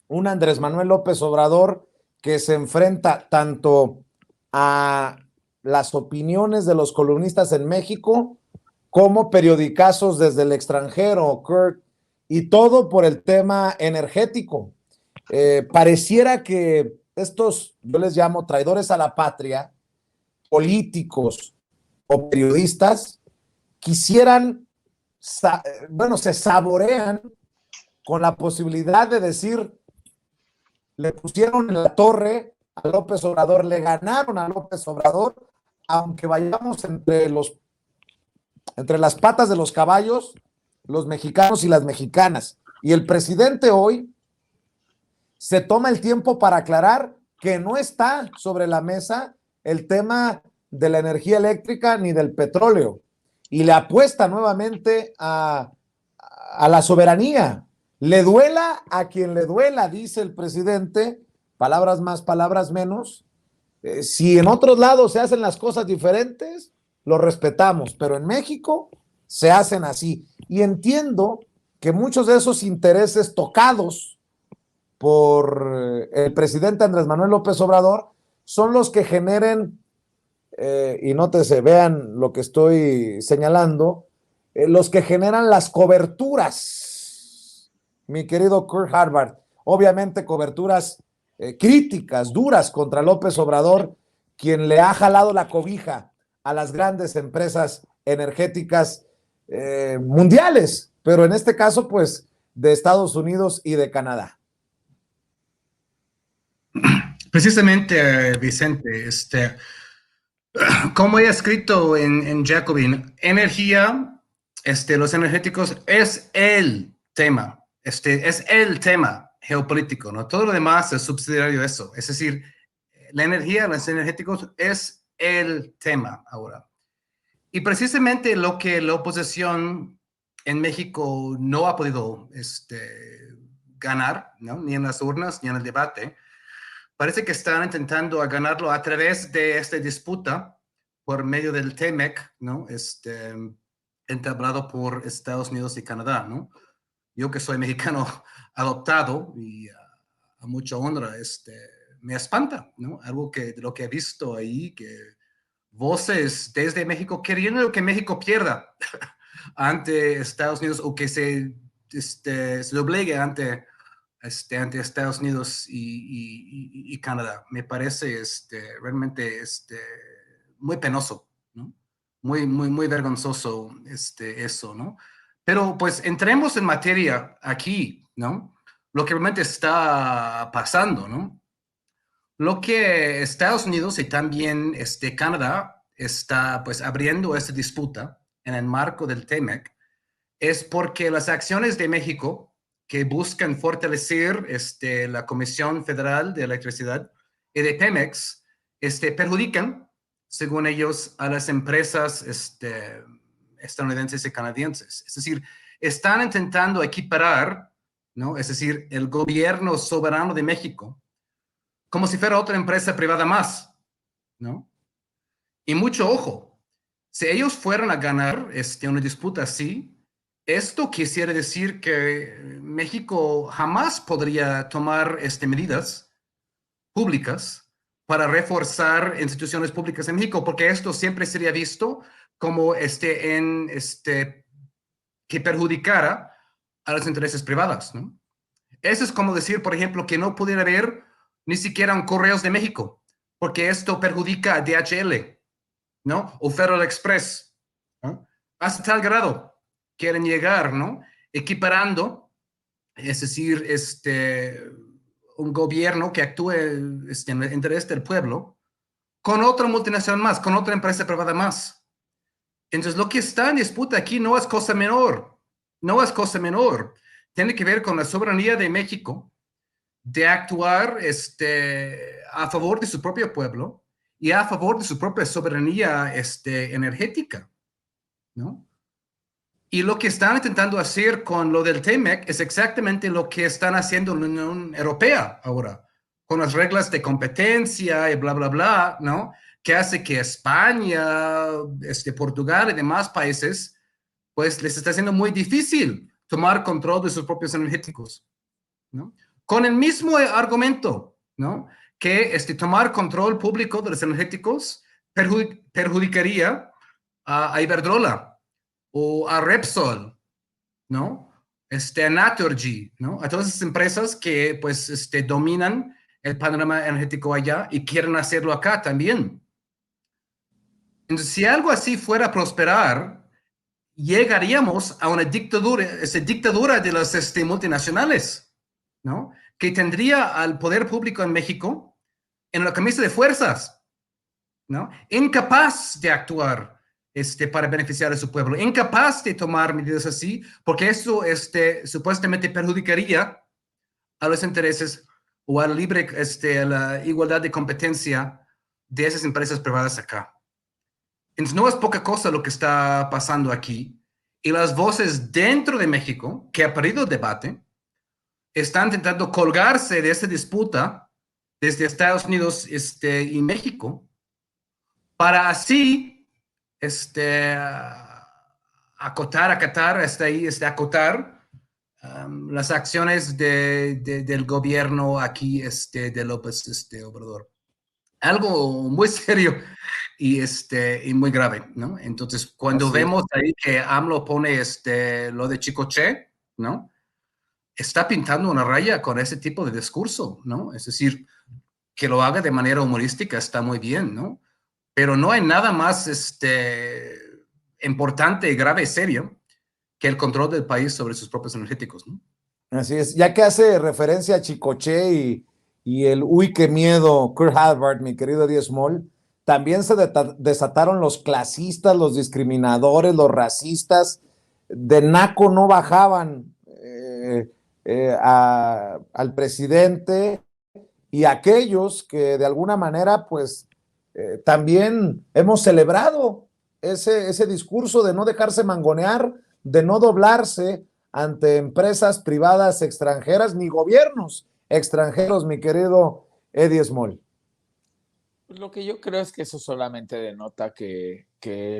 un Andrés Manuel López Obrador que se enfrenta tanto a las opiniones de los columnistas en México como periodicazos desde el extranjero, Kurt, y todo por el tema energético. Pareciera que estos, yo les llamo traidores a la patria, políticos o periodistas, quisieran, bueno, se saborean con la posibilidad de decir, le pusieron en la torre a López Obrador, le ganaron a López Obrador, aunque vayamos entre las patas de los caballos, los mexicanos y las mexicanas. Y el presidente hoy se toma el tiempo para aclarar que no está sobre la mesa el tema de la energía eléctrica ni del petróleo. Y le apuesta nuevamente a la soberanía. Le duela a quien le duela, dice el presidente, palabras más, palabras menos. Si en otros lados se hacen las cosas diferentes, lo respetamos, pero en México se hacen así. Y entiendo que muchos de esos intereses tocados por el presidente Andrés Manuel López Obrador son los que generen, y nótese, vean lo que estoy señalando, los que generan las coberturas, mi querido Kurt Harvard. Obviamente coberturas críticas, duras contra López Obrador, quien le ha jalado la cobija a las grandes empresas energéticas mundiales, pero en este caso, pues, de Estados Unidos y de Canadá. Precisamente, Vicente, como he escrito en Jacobin, energía, los energéticos es el tema, es el tema geopolítico, ¿no? Todo lo demás es subsidiario de eso. Es decir, la energía, los energéticos es el tema ahora. Y precisamente lo que la oposición en México no ha podido ganar, ¿no? Ni en las urnas ni en el debate, parece que están intentando ganarlo a través de esta disputa por medio del TMEC, ¿no? Entablado por Estados Unidos y Canadá, ¿no? Yo que soy mexicano adoptado y a mucha honra, me espanta, ¿no? Algo de lo que he visto ahí, que voces desde México queriendo que México pierda ante Estados Unidos o que se doblegue ante Estados Unidos y Canadá. Me parece realmente muy penoso, ¿no? Muy vergonzoso eso, ¿no? Pero pues entremos en materia aquí, ¿no? Lo que realmente está pasando, ¿no? Lo que Estados Unidos y también Canadá está pues abriendo esta disputa en el marco del TMEC es porque las acciones de México que buscan fortalecer la Comisión Federal de Electricidad y de Pemex perjudican, según ellos, a las empresas estadounidenses y canadienses. Es decir, están intentando equiparar, ¿no? Es decir, el gobierno soberano de México como si fuera otra empresa privada más, ¿no? Y mucho ojo, si ellos fueran a ganar una disputa así, esto quisiera decir que México jamás podría tomar medidas públicas para reforzar instituciones públicas en México, porque esto siempre sería visto como que perjudicara a los intereses privados, ¿no? Eso es como decir, por ejemplo, que no pudiera haber ni siquiera un Correos de México, porque esto perjudica a DHL, ¿no? O Federal Express, ¿no? Hasta tal grado quieren llegar, ¿no? Equiparando, es decir, un gobierno que actúe en el interés del pueblo con otra multinacional más, con otra empresa privada más. Entonces, lo que está en disputa aquí no es cosa menor, no es cosa menor. Tiene que ver con la soberanía de México de actuar a favor de su propio pueblo y a favor de su propia soberanía energética, ¿no? Y lo que están intentando hacer con lo del TMEC es exactamente lo que están haciendo en la Unión Europea ahora, con las reglas de competencia y bla, bla, bla, ¿no? Que hace que España, Portugal y demás países, pues les está haciendo muy difícil tomar control de sus propios energéticos, ¿no? con el mismo argumento, ¿no? Que tomar control público de los energéticos perjudicaría a Iberdrola o a Repsol, ¿no? A Naturgy, ¿no? A todas esas empresas que, pues, dominan el panorama energético allá y quieren hacerlo acá también. Entonces, si algo así fuera a prosperar, llegaríamos a una dictadura, esa dictadura de las multinacionales, ¿no? Que tendría al poder público en México en la camisa de fuerzas, ¿no? Incapaz de actuar para beneficiar a su pueblo, incapaz de tomar medidas así, porque eso supuestamente perjudicaría a los intereses o a la libre, a la igualdad de competencia de esas empresas privadas acá. Entonces, no es poca cosa lo que está pasando aquí. Y las voces dentro de México, que ha perdido el debate, están intentando colgarse de esta disputa desde Estados Unidos y México para así acatar las acciones del gobierno aquí de López Obrador. Algo muy serio y muy grave, ¿no? Entonces, cuando Así vemos ahí que AMLO pone lo de Chicoche, ¿no? Está pintando una raya con ese tipo de discurso, ¿no? Es decir, que lo haga de manera humorística está muy bien, ¿no? Pero no hay nada más importante, grave y serio que el control del país sobre sus propios energéticos, ¿no? Así es, ya que hace referencia a Chicoche y el uy, qué miedo, Kurt Halbert, mi querido Eddie Small, también se desataron los clasistas, los discriminadores, los racistas, de naco no bajaban al presidente y aquellos que de alguna manera pues también hemos celebrado ese discurso de no dejarse mangonear, de no doblarse ante empresas privadas extranjeras ni gobiernos extranjeros, mi querido Eddie Small. Pues lo que yo creo es que eso solamente denota que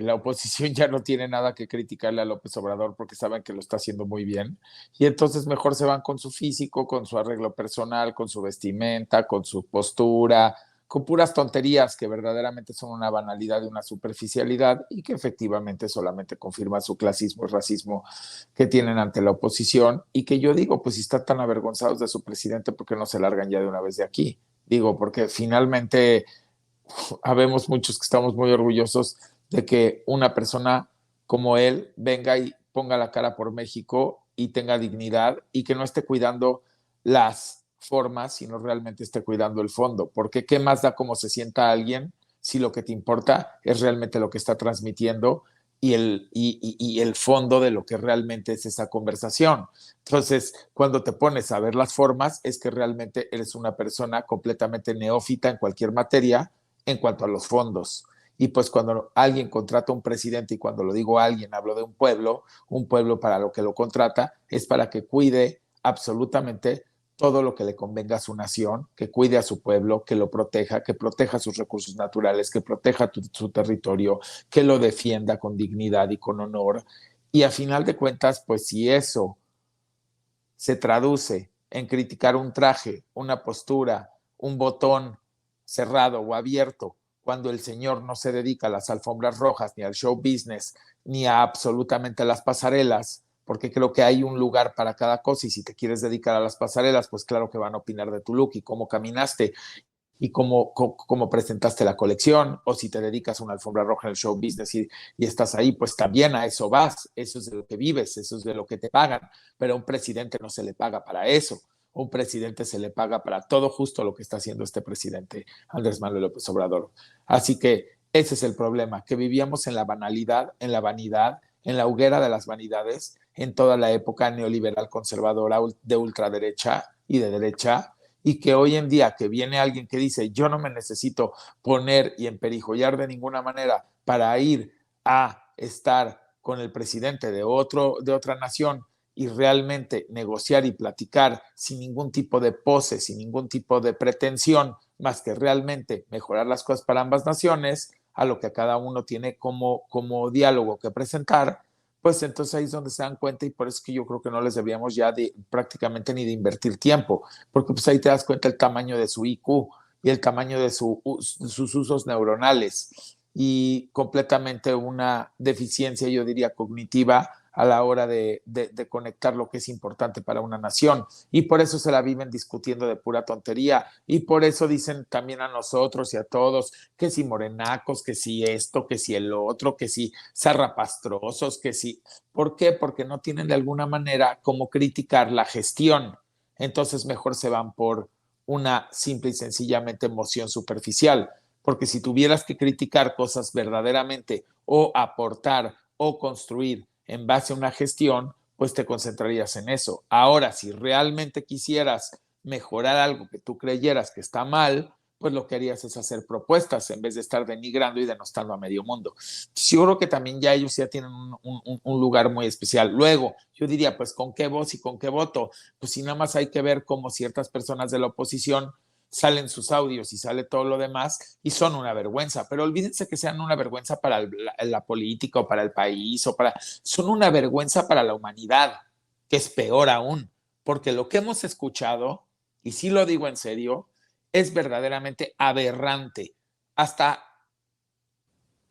la oposición ya no tiene nada que criticarle a López Obrador porque saben que lo está haciendo muy bien y entonces mejor se van con su físico, con su arreglo personal, con su vestimenta, con su postura, con puras tonterías que verdaderamente son una banalidad y una superficialidad y que efectivamente solamente confirma su clasismo y racismo que tienen ante la oposición y que yo digo, pues si están tan avergonzados de su presidente, ¿por qué no se largan ya de una vez de aquí? Digo, porque finalmente habemos muchos que estamos muy orgullosos de que una persona como él venga y ponga la cara por México y tenga dignidad y que no esté cuidando las formas, sino realmente esté cuidando el fondo. Porque ¿qué más da cómo se sienta alguien si lo que te importa es realmente lo que está transmitiendo y el fondo de lo que realmente es esa conversación? Entonces, cuando te pones a ver las formas, es que realmente eres una persona completamente neófita en cualquier materia en cuanto a los fondos. Y pues cuando alguien contrata a un presidente, y cuando lo digo alguien, hablo de un pueblo para lo que lo contrata es para que cuide absolutamente todo lo que le convenga a su nación, que cuide a su pueblo, que lo proteja, que proteja sus recursos naturales, que proteja su territorio, que lo defienda con dignidad y con honor. Y a final de cuentas, pues si eso se traduce en criticar un traje, una postura, un botón cerrado o abierto, cuando el señor no se dedica a las alfombras rojas, ni al show business, ni a absolutamente las pasarelas, porque creo que hay un lugar para cada cosa y si te quieres dedicar a las pasarelas, pues claro que van a opinar de tu look y cómo caminaste y cómo presentaste la colección, o si te dedicas a una alfombra roja en el show business y estás ahí, pues también a eso vas, eso es de lo que vives, eso es de lo que te pagan, pero a un presidente no se le paga para eso, a un presidente se le paga para todo justo lo que está haciendo este presidente Andrés Manuel López Obrador. Así que ese es el problema, que vivíamos en la banalidad, en la vanidad, en la hoguera de las vanidades, en toda la época neoliberal conservadora de ultraderecha y de derecha, y que hoy en día que viene alguien que dice yo no me necesito poner y emperijollar de ninguna manera para ir a estar con el presidente de otra nación y realmente negociar y platicar sin ningún tipo de pose, sin ningún tipo de pretensión, más que realmente mejorar las cosas para ambas naciones, a lo que cada uno tiene como diálogo que presentar, pues entonces ahí es donde se dan cuenta y por eso es que yo creo que no les deberíamos ya de prácticamente ni de invertir tiempo, porque pues ahí te das cuenta el tamaño de su IQ y el tamaño de sus usos neuronales y completamente una deficiencia, yo diría, cognitiva a la hora de conectar lo que es importante para una nación. Y por eso se la viven discutiendo de pura tontería. Y por eso dicen también a nosotros y a todos que si morenacos, que si esto, que si el otro, que si zarrapastrosos, que si... ¿Por qué? Porque no tienen de alguna manera cómo criticar la gestión. Entonces mejor se van por una simple y sencillamente emoción superficial. Porque si tuvieras que criticar cosas verdaderamente o aportar o construir en base a una gestión, pues te concentrarías en eso. Ahora, si realmente quisieras mejorar algo que tú creyeras que está mal, pues lo que harías es hacer propuestas en vez de estar denigrando y denostando a medio mundo. Yo creo que también ya ellos ya tienen un lugar muy especial. Luego, yo diría, pues, ¿con qué voz y con qué voto? Pues si nada más hay que ver cómo ciertas personas de la oposición salen sus audios y sale todo lo demás y son una vergüenza, pero olvídense que sean una vergüenza para la política o para el país o para, son una vergüenza para la humanidad, que es peor aún, porque lo que hemos escuchado, y sí lo digo en serio, es verdaderamente aberrante, hasta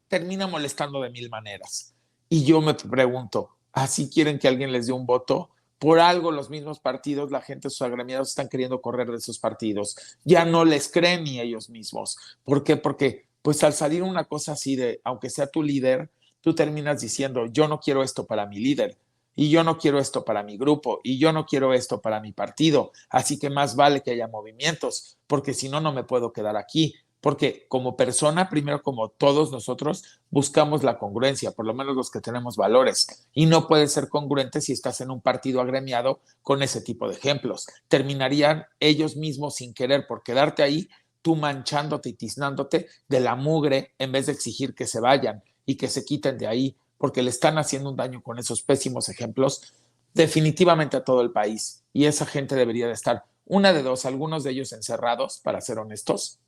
termina molestando de mil maneras. Y yo me pregunto, ¿así quieren que alguien les dé un voto? Por algo los mismos partidos, la gente, sus agremiados están queriendo correr de esos partidos. Ya no les creen ni ellos mismos. ¿Por qué? Porque pues al salir una cosa así de, aunque sea tu líder, tú terminas diciendo, yo no quiero esto para mi líder, y yo no quiero esto para mi grupo, y yo no quiero esto para mi partido. Así que más vale que haya movimientos, porque si no, no me puedo quedar aquí. Porque como persona, primero como todos nosotros, buscamos la congruencia, por lo menos los que tenemos valores. Y no puedes ser congruente si estás en un partido agremiado con ese tipo de ejemplos. Terminarían ellos mismos sin querer por quedarte ahí, tú manchándote y tiznándote de la mugre en vez de exigir que se vayan y que se quiten de ahí, porque le están haciendo un daño con esos pésimos ejemplos definitivamente a todo el país. Y esa gente debería de estar, una de dos, algunos de ellos encerrados, para ser honestos,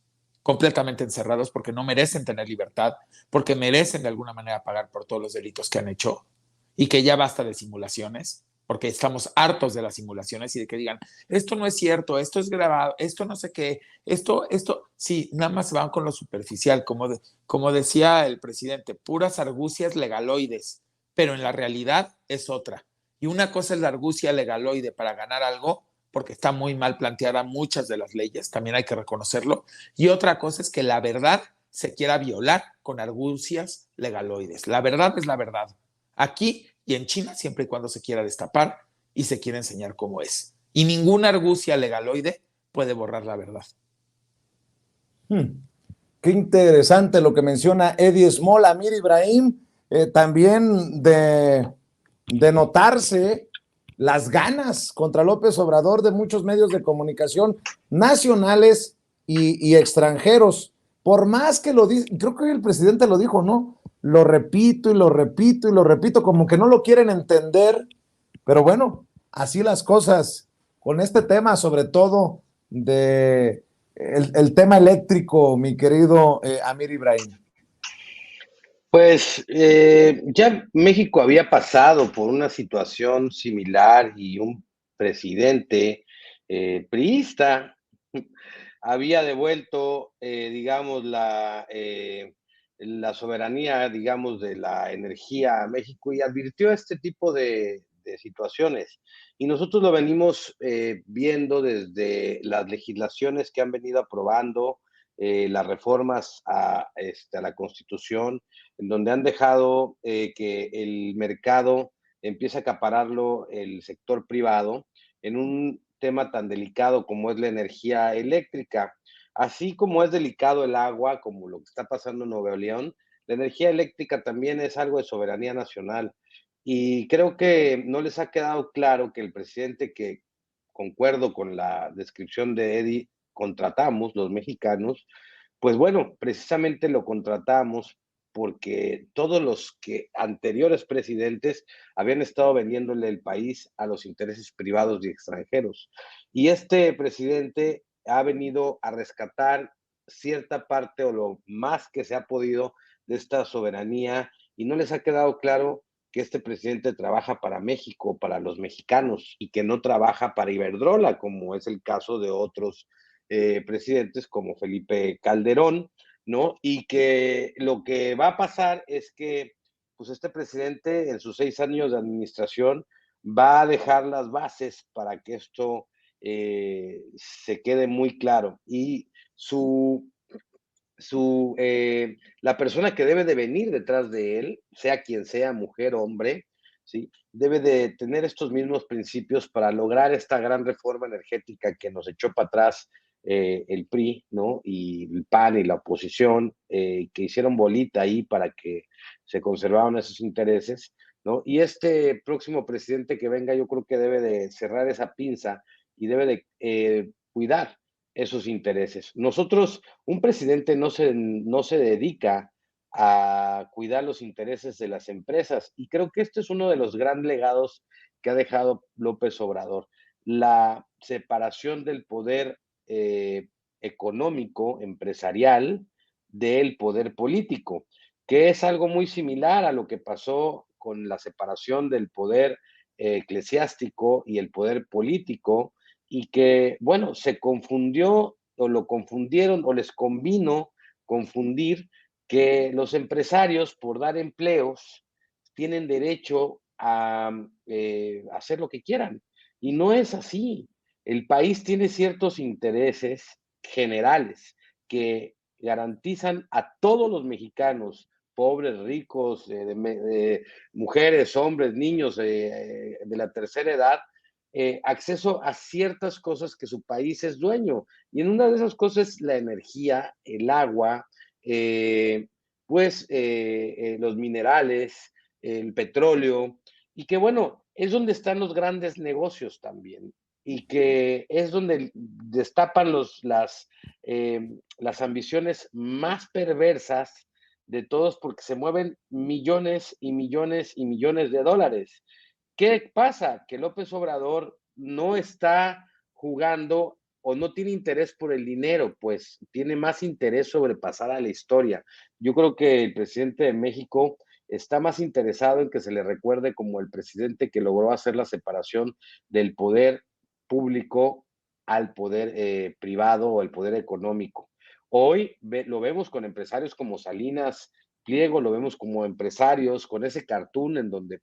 completamente encerrados porque no merecen tener libertad, porque merecen de alguna manera pagar por todos los delitos que han hecho y que ya basta de simulaciones, porque estamos hartos de las simulaciones y de que digan, esto no es cierto, esto es grabado, esto no sé qué, sí, nada más van con lo superficial, como decía el presidente, puras argucias legaloides, pero en la realidad es otra. Y una cosa es la argucia legaloide para ganar algo, porque está muy mal planteada muchas de las leyes, también hay que reconocerlo, y otra cosa es que la verdad se quiera violar con argucias legaloides. La verdad es la verdad. Aquí y en China, siempre y cuando se quiera destapar y se quiera enseñar cómo es. Y ninguna argucia legaloide puede borrar la verdad. Qué interesante lo que menciona Eddie Small, Amir Ibrahim, también de notarse las ganas contra López Obrador de muchos medios de comunicación nacionales y extranjeros. Por más que lo dice, creo que el presidente lo dijo, ¿no? Lo repito y lo repito y lo repito, como que no lo quieren entender, pero bueno, así las cosas con este tema, sobre todo de el tema eléctrico, mi querido Amir Ibrahim. Pues ya México había pasado por una situación similar y un presidente priista había devuelto, digamos, la soberanía, digamos, de la energía a México y advirtió este tipo de situaciones. Y nosotros lo venimos viendo desde las legislaciones que han venido aprobando, las reformas a la Constitución, en donde han dejado que el mercado empiece a acapararlo el sector privado en un tema tan delicado como es la energía eléctrica. Así como es delicado el agua, como lo que está pasando en Nuevo León, la energía eléctrica también es algo de soberanía nacional. Y creo que no les ha quedado claro que el presidente, que concuerdo con la descripción de Eddie, contratamos los mexicanos, pues bueno, precisamente lo contratamos porque todos los que anteriores presidentes habían estado vendiéndole el país a los intereses privados y extranjeros. Y este presidente ha venido a rescatar cierta parte o lo más que se ha podido de esta soberanía y no les ha quedado claro que este presidente trabaja para México, para los mexicanos, y que no trabaja para Iberdrola, como es el caso de otros presidentes como Felipe Calderón, ¿no? Y que lo que va a pasar es que pues este presidente en sus 6 años de administración va a dejar las bases para que esto se quede muy claro. Y la persona que debe de venir detrás de él, sea quien sea, mujer o hombre, ¿sí? Debe de tener estos mismos principios para lograr esta gran reforma energética que nos echó para atrás el PRI, ¿no? Y el PAN y la oposición, que hicieron bolita ahí para que se conservaran esos intereses, ¿no? Y este próximo presidente que venga, yo creo que debe de cerrar esa pinza y debe de cuidar esos intereses. Nosotros, un presidente no se dedica a cuidar los intereses de las empresas, y creo que este es uno de los grandes legados que ha dejado López Obrador, la separación del poder económico, empresarial, del poder político, que es algo muy similar a lo que pasó con la separación del poder eclesiástico y el poder político, y que, bueno, se confundió o lo confundieron o les convino confundir que los empresarios, por dar empleos, tienen derecho a hacer lo que quieran. Y no es así. El país tiene ciertos intereses generales que garantizan a todos los mexicanos, pobres, ricos, de mujeres, hombres, niños de la tercera edad, acceso a ciertas cosas que su país es dueño. Y en una de esas cosas es la energía, el agua, eh, los minerales, el petróleo, y que bueno, es donde están los grandes negocios también, y que es donde destapan las ambiciones más perversas de todos, porque se mueven millones y millones y millones de dólares. ¿Qué pasa? Que López Obrador no está jugando o no tiene interés por el dinero, pues tiene más interés sobre pasar a la historia. Yo creo que el presidente de México está más interesado en que se le recuerde como el presidente que logró hacer la separación del poder público al poder privado o el poder económico. Hoy lo vemos con empresarios como Salinas Pliego, lo vemos como empresarios con ese cartoon en donde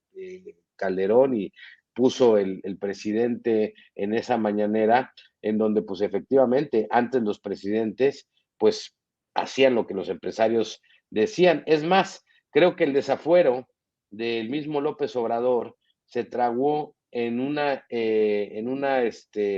Calderón y puso el presidente en esa mañanera, en donde pues efectivamente antes los presidentes pues hacían lo que los empresarios decían. Es más, creo que el desafuero del mismo López Obrador se traguó en una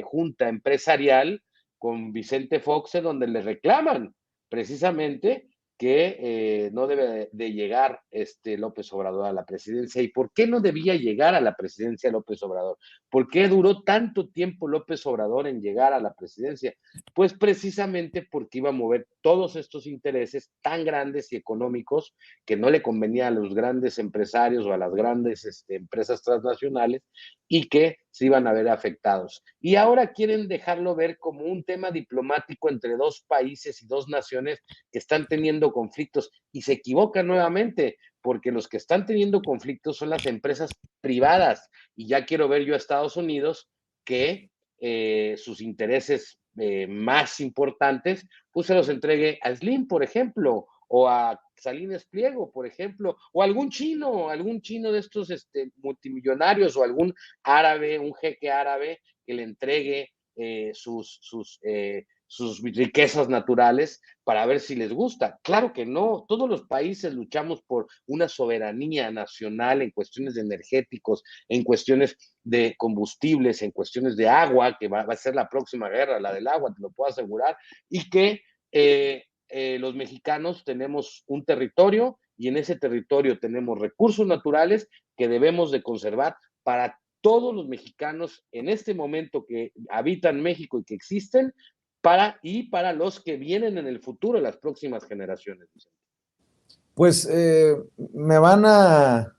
junta empresarial con Vicente Fox, donde le reclaman precisamente que no debe de llegar López Obrador a la presidencia. ¿Y por qué no debía llegar a la presidencia López Obrador? ¿Por qué duró tanto tiempo López Obrador en llegar a la presidencia? Pues precisamente porque iba a mover todos estos intereses tan grandes y económicos que no le convenía a los grandes empresarios o a las grandes empresas transnacionales, y que se iban a ver afectados. Y ahora quieren dejarlo ver como un tema diplomático entre dos países y dos naciones que están teniendo conflictos, y se equivocan nuevamente, porque los que están teniendo conflictos son las empresas privadas, y ya quiero ver yo a Estados Unidos que sus intereses más importantes, pues se los entregue a Slim, por ejemplo, o a Salinas Pliego, por ejemplo, o algún chino de estos multimillonarios, o algún árabe, un jeque árabe que le entregue sus riquezas naturales para ver si les gusta. Claro que no, todos los países luchamos por una soberanía nacional en cuestiones de energéticos, en cuestiones de combustibles, en cuestiones de agua, que va a ser la próxima guerra, la del agua, te lo puedo asegurar, y que los mexicanos tenemos un territorio, y en ese territorio tenemos recursos naturales que debemos de conservar para todos los mexicanos en este momento que habitan México y que existen, para los que vienen en el futuro, las próximas generaciones. Pues me van a